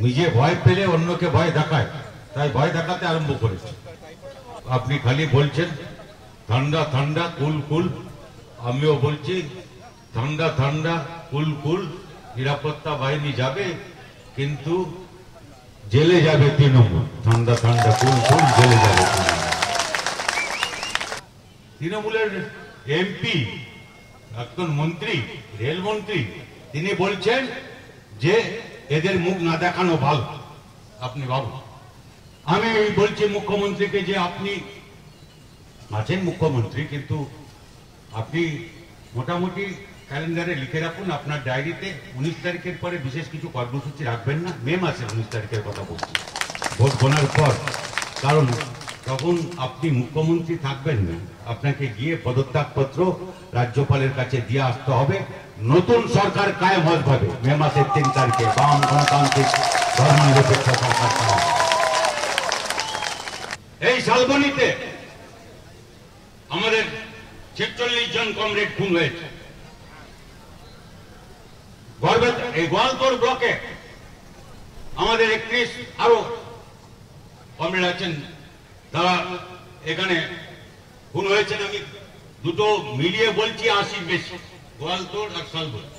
নিজে ভয় পেলে অন্যকে ভয় দেখায়, তাই ভয় দেখাতে আরম্ভ করেছে। আপনি খালি বলছেন ঠান্ডা ঠান্ডা কুল কুল, আমিও বলছি ঠান্ডা ঠান্ডা কুল কুল। নিরাপত্তা বাহিনী যাবে, কিন্তু জেলে যাবে তৃণমূল। ঠান্ডা ঠান্ডা কুল কুল, জেলে যাবে তৃণমূলের এমপি, প্রাক্তন মন্ত্রী, রেলমন্ত্রী, তিনি বলছেন যে এদের মুখ না দেখানো ভালো। আপনি ভাবুন। আমি বলছি মুখ্যমন্ত্রীকে যে আপনি আছেন মুখ্যমন্ত্রী, কিন্তু আপনি মোটামুটি ক্যালেন্ডারে লিখে রাখুন আপনার ডায়েরিতে 19 তারিখের পরে বিশেষ কিছু কর্মসূচি রাখবেন না। মে মাসের 19 তারিখের কথা বলছি, ভোট গোনার পর। কারণ তখন আপনি মুখ্যমন্ত্রী থাকবেন না, আপনাকে গিয়ে পদত্যাগপত্র রাজ্যপালের কাছে দিয়ে আসতে হবে। নতুন সরকার কায়েম হবে মে মাসের 3 তারিখে, বাম গণতান্ত্রিক ধর্মনিরপেক্ষ সরকার কায়েম। এই শালবনীতে আমাদের 46 জন কমরেড খুন হয়েছে। এই গোয়ালতোড় ব্লকে আমাদের 31 আরো কমরেড আছেন, তারা এখানে খুন হয়েছেন। আমি দুটো মিলিয়ে বলছি 80 বেশি, গোয়ালতোড় আর শালবনী।